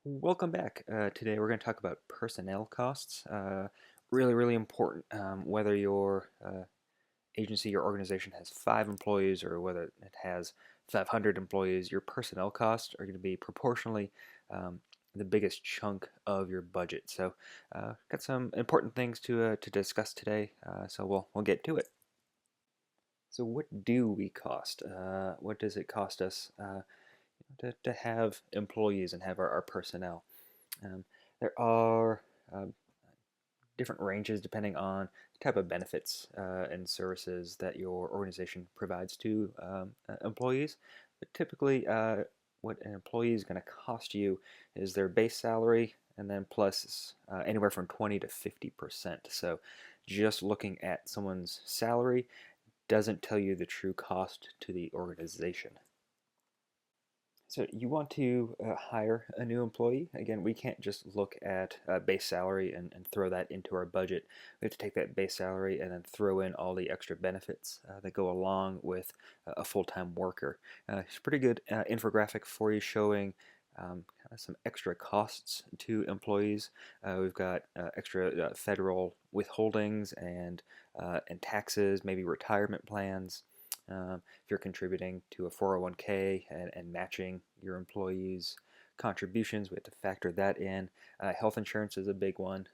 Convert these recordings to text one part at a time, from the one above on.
Welcome back. Today we're going to talk about personnel costs. Really important. Whether your agency or organization has 5 employees or whether it has 500 employees, your personnel costs are going to be proportionally the biggest chunk of your budget. So, got some important things to discuss today. So we'll get to it. So, what do we cost? What does it cost us to have employees and have our personnel? Um, there are um, different ranges depending on the type of benefits and services that your organization provides to employees. But typically, what an employee is going to cost you is their base salary and then plus anywhere from 20 to 50%. So just looking at someone's salary doesn't tell you the true cost to the organization. So you want to hire a new employee. Again, we can't just look at base salary and throw that into our budget. We have to take that base salary and then throw in all the extra benefits that go along with a full-time worker. It's a pretty good infographic for you showing kind of some extra costs to employees. We've got extra federal withholdings and taxes, maybe retirement plans. If you're contributing to a 401k and matching your employees' contributions, we have to factor that in. Health insurance is a big one.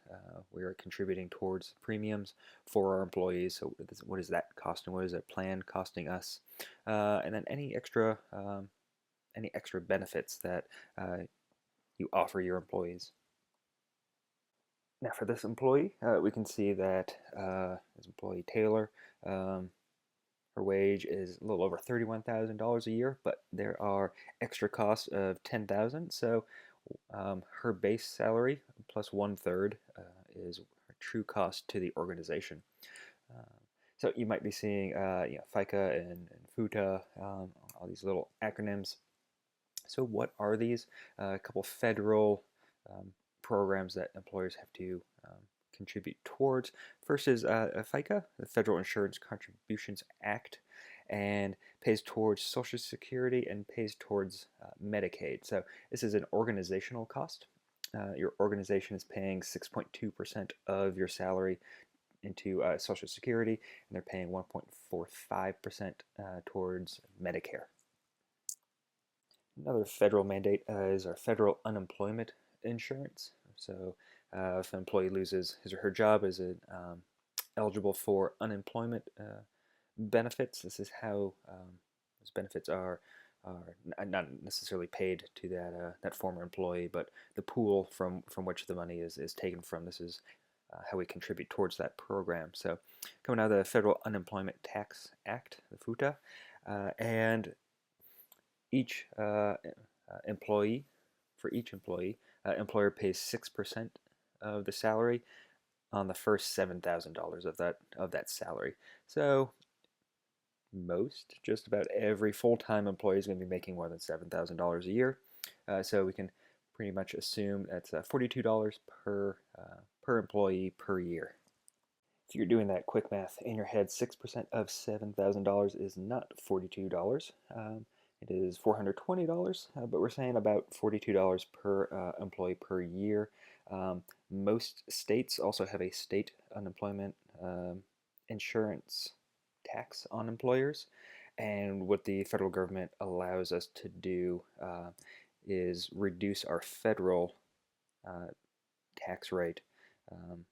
We are contributing towards premiums for our employees. So what is that costing? What is that plan costing us? And then any extra benefits that you offer your employees. Now for this employee, we can see that this employee Taylor, her wage is a little over $31,000 a year, but there are extra costs of $10,000. So her base salary plus 1/3 is her true cost to the organization. Uh, so you might be seeing FICA and FUTA, all these little acronyms. So what are these? A couple federal um, programs that employers have to contribute towards. First is FICA, the Federal Insurance Contributions Act, and pays towards Social Security and pays towards Medicaid. So this is an organizational cost. Your organization is paying 6.2% of your salary into Social Security, and they're paying 1.45% towards Medicare. Another federal mandate is our federal unemployment insurance. So if an employee loses his or her job, is it eligible for unemployment benefits? This is how those benefits are not necessarily paid to that former employee, but the pool from which the money is taken from. This is how we contribute towards that program. So coming out of the Federal Unemployment Tax Act, the FUTA, and each employee, for each employee, employer pays 6% of the salary on the first $7,000 of that salary. So just about every full-time employee is going to be making more than $7,000 a year. So we can pretty much assume that's $42 per employee per year. If you're doing that quick math in your head, 6% of $7,000 is not $42. It is $420, but we're saying about $42 per employee per year. Most states also have a state unemployment insurance tax on employers. And what the federal government allows us to do is reduce our federal uh, tax rate um,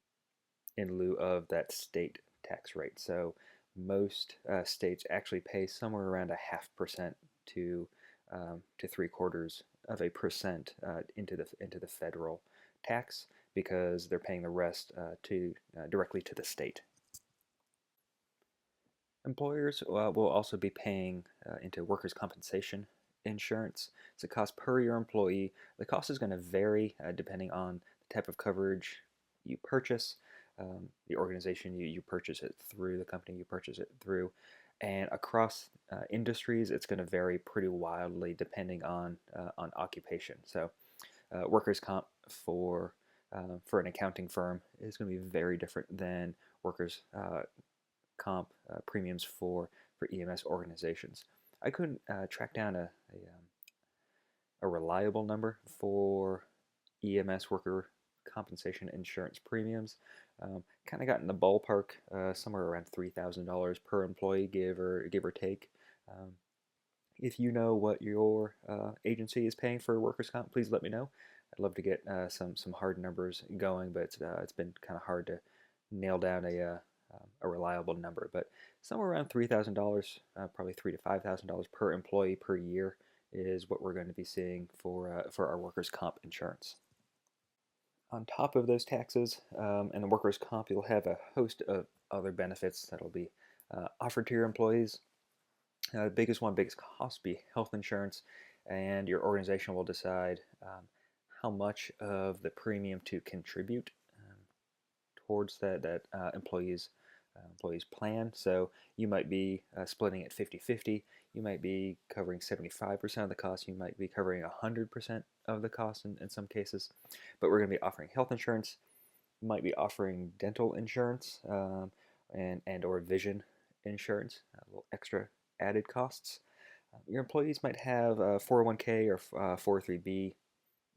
in lieu of that state tax rate. So most states actually pay somewhere around a 0.5% to 0.75% into the federal tax because they're paying the rest to directly to the state. Employers will also be paying into workers' compensation insurance. It's a cost per your employee. The cost is going to vary depending on the type of coverage you purchase, the organization you purchase it through, the company you purchase it through. And across industries, it's going to vary pretty wildly depending on occupation. So, workers' comp for an accounting firm is going to be very different than workers' comp premiums for EMS organizations. I couldn't track down a reliable number for EMS worker compensation insurance premiums. Kind of got in the ballpark, somewhere around $3,000 per employee, give or take. Um, if you know what your agency is paying for workers' comp, please let me know. I'd love to get some hard numbers going, but it's been kind of hard to nail down a reliable number. But somewhere around $3,000, probably $3,000 to $5,000 per employee per year is what we're going to be seeing for our workers' comp insurance. On top of those taxes and the workers' comp, you'll have a host of other benefits that'll be offered to your employees. The biggest cost be health insurance, and your organization will decide how much of the premium to contribute towards that employees plan. So you might be splitting it 50-50. You might be covering 75% of the cost. You might be covering 100% of the cost in some cases. But we're going to be offering health insurance. You might be offering dental insurance and or vision insurance, a little extra added costs. Your employees might have 401k or 403b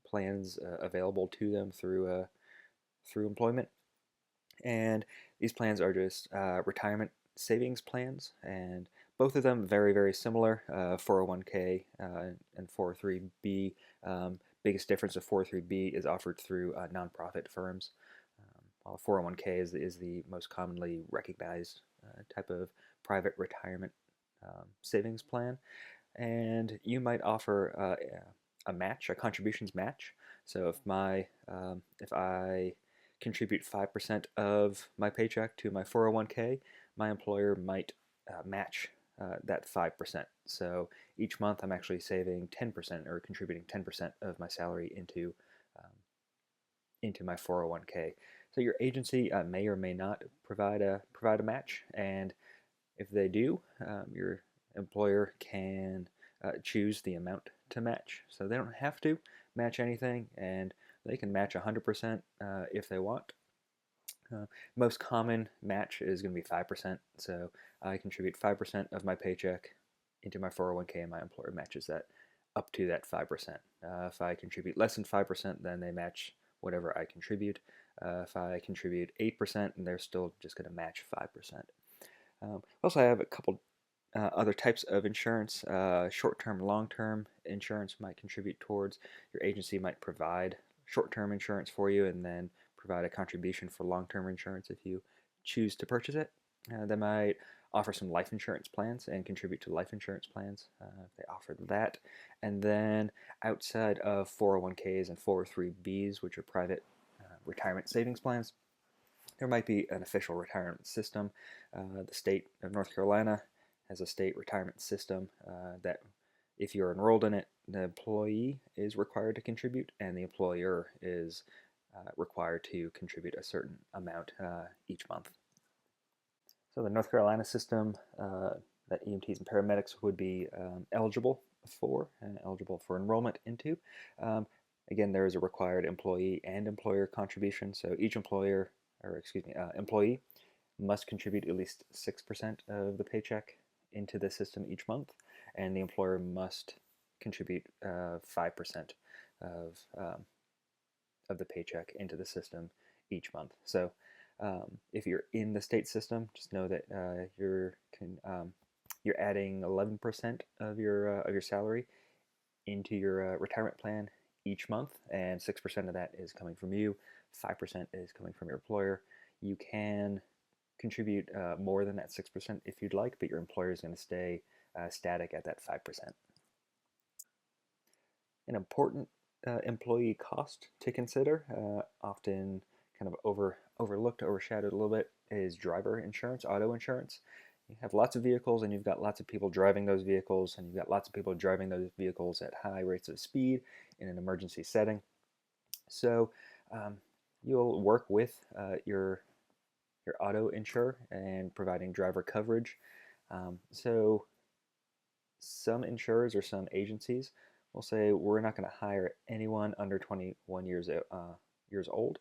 plans available to them through employment. And these plans are just retirement savings plans, and both of them very, very similar. 401k and 403b. Biggest difference of 403b is offered through nonprofit firms, while 401k is the most commonly recognized type of private retirement savings plan. And you might offer a match, a contributions match. So if I contribute 5% of my paycheck to my 401k, my employer might match that 5%. So each month I'm actually saving 10% or contributing 10% of my salary into my 401k. So your agency may or may not provide a match, and if they do, your employer can choose the amount to match. So they don't have to match anything, and they can match 100% if they want. Most common match is going to be 5%. So I contribute 5% of my paycheck into my 401k, and my employer matches that up to that 5%. If I contribute less than 5%, then they match whatever I contribute. If I contribute 8%, and they're still just going to match 5%. Also, I have a couple other types of insurance. Short-term, long-term insurance might contribute towards. Your agency might provide short-term insurance for you and then provide a contribution for long-term insurance if you choose to purchase it. They might offer some life insurance plans and contribute to life insurance plans if they offer that. And then outside of 401ks and 403bs, which are private retirement savings plans, there might be an official retirement system. The state of North Carolina has a state retirement system that if you're enrolled in it, the employee is required to contribute and the employer is required to contribute a certain amount each month. So the North Carolina system that EMTs and paramedics would be eligible for enrollment into. Again, there is a required employee and employer contribution. So each employee must contribute at least 6% of the paycheck into the system each month, and the employer must contribute 5% of the paycheck into the system each month. So if you're in the state system, just know that you're adding 11% of your salary into your retirement plan each month, and 6% of that is coming from you, 5% is coming from your employer. You can contribute more than that 6% if you'd like, but your employer is going to stay static at that 5%. An important employee cost to consider, often kind of overlooked, overshadowed a little bit, is driver insurance, auto insurance. You have lots of vehicles and you've got lots of people driving those vehicles, and you've got lots of people driving those vehicles at high rates of speed in an emergency setting. So you'll work with your auto insurer and providing driver coverage. So some insurers or some agencies will say we're not going to hire anyone under 21 years old,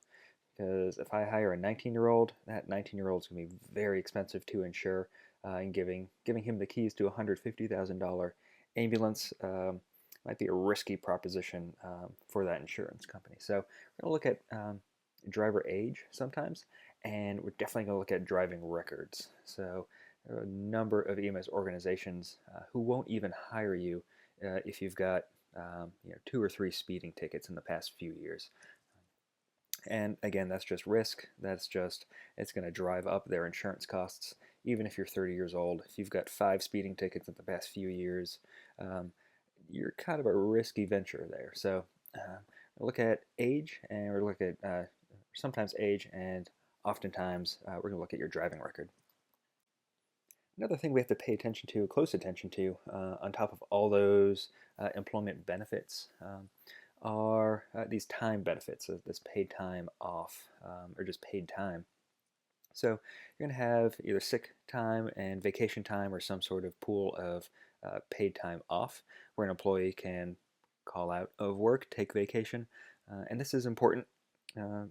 because if I hire a 19-year-old, that 19-year-old is going to be very expensive to insure, and giving him the keys to a $150,000 ambulance might be a risky proposition for that insurance company. So we're going to look at driver age sometimes, and we're definitely going to look at driving records. So there are a number of EMS organizations who won't even hire you if you've got 2 or 3 speeding tickets in the past few years. And again, that's just risk. It's going to drive up their insurance costs. Even if you're 30 years old, if you've got 5 speeding tickets in the past few years, um, you're kind of a risky venture there. So we'll look at age, and we're going to look at sometimes age, and oftentimes we're going to look at your driving record. Another thing we have to pay attention to, close attention to, on top of all those employment benefits, are these time benefits, this paid time off, or just paid time. So you're going to have either sick time and vacation time or some sort of pool of paid time off where an employee can call out of work, take vacation. And this is important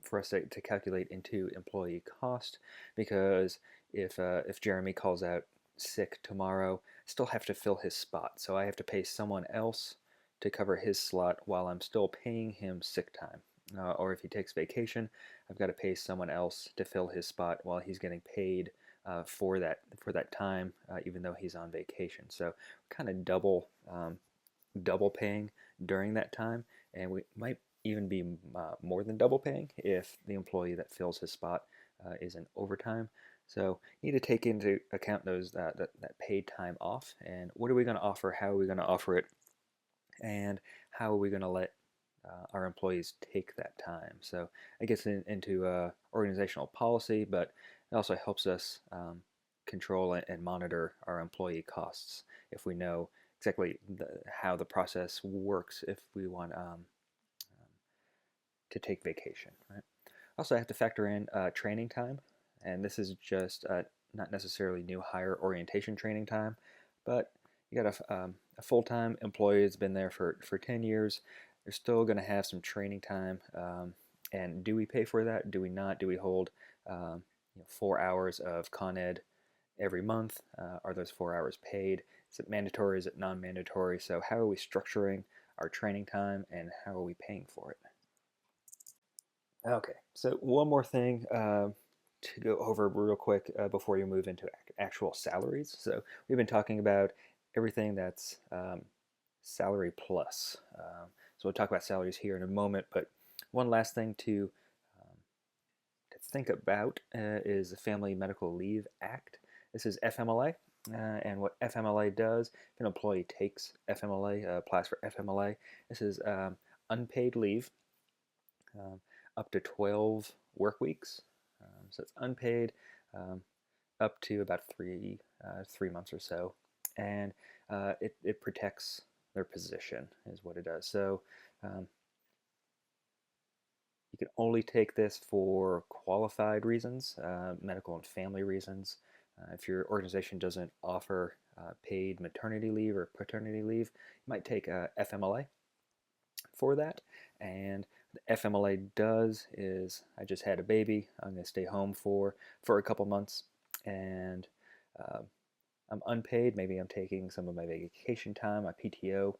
for us to calculate into employee cost, because if Jeremy calls out sick tomorrow, I still have to fill his spot. So I have to pay someone else to cover his slot while I'm still paying him sick time. Or if he takes vacation, I've got to pay someone else to fill his spot while he's getting paid for that time, even though he's on vacation. So kind of double paying during that time, and we might even be more than double paying if the employee that fills his spot is in overtime. So you need to take into account those that paid time off, and what are we going to offer, how are we going to offer it, and how are we going to let our employees take that time. So it gets into organizational policy, but it also helps us control and monitor our employee costs if we know exactly how the process works if we want to take vacation. Right? Also, I have to factor in training time, and this is just not necessarily new hire orientation training time, but you got a full-time employee that's been there for 10 years. They're still going to have some training time, and do we pay for that? Do we not? Do we hold 4 hours of Con Ed every month? Are those 4 hours paid? Is it mandatory? Is it non-mandatory? So how are we structuring our training time, and how are we paying for it? Okay, so one more thing to go over real quick before you move into actual salaries. So we've been talking about everything that's salary plus. So we'll talk about salaries here in a moment, but one last thing to think about is the Family Medical Leave Act. This is FMLA, and what FMLA does, if an employee takes FMLA, applies for FMLA, this is unpaid leave up to 12 work weeks. So it's unpaid up to about 3 months or so, and it protects their position is what it does. So you can only take this for qualified reasons, medical and family reasons. If your organization doesn't offer paid maternity leave or paternity leave, you might take FMLA for that. And the FMLA does is, I just had a baby, I'm going to stay home for a couple months, and I'm unpaid. Maybe I'm taking some of my vacation time, my PTO,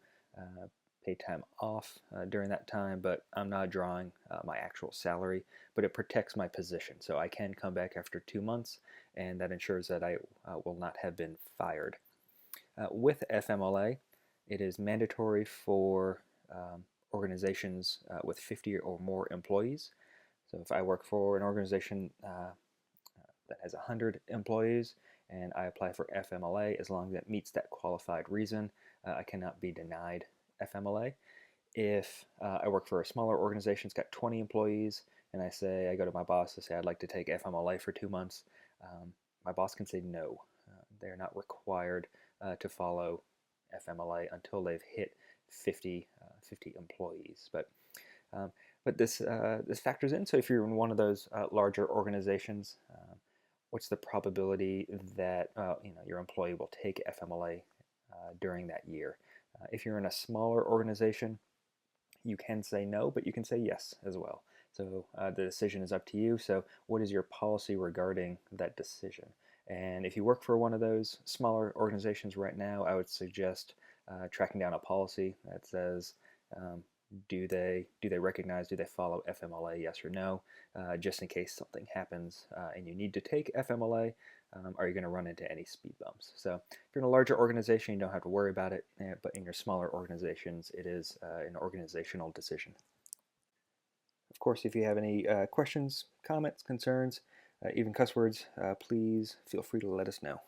paid time off during that time, but I'm not drawing my actual salary, but it protects my position. So I can come back after 2 months, and that ensures that I will not have been fired. With FMLA, it is mandatory for organizations with 50 or more employees. So if I work for an organization that has 100 employees and I apply for FMLA, as long as it meets that qualified reason, I cannot be denied FMLA. If I work for a smaller organization, it's got 20 employees, and I go to my boss and say I'd like to take FMLA for 2 months, my boss can say no. They're not required to follow FMLA until they've hit 50 employees. But this factors in. So if you're in one of those larger organizations, what's the probability that your employee will take FMLA during that year? If you're in a smaller organization, you can say no, but you can say yes as well. So the decision is up to you. So what is your policy regarding that decision? And if you work for one of those smaller organizations right now, I would suggest tracking down a policy that says do they recognize, do they follow FMLA, yes or no, just in case something happens and you need to take FMLA. Are you going to run into any speed bumps? So if you're in a larger organization, you don't have to worry about it, but in your smaller organizations, it is an organizational decision. Of course, if you have any questions, comments, concerns, even cuss words, please feel free to let us know.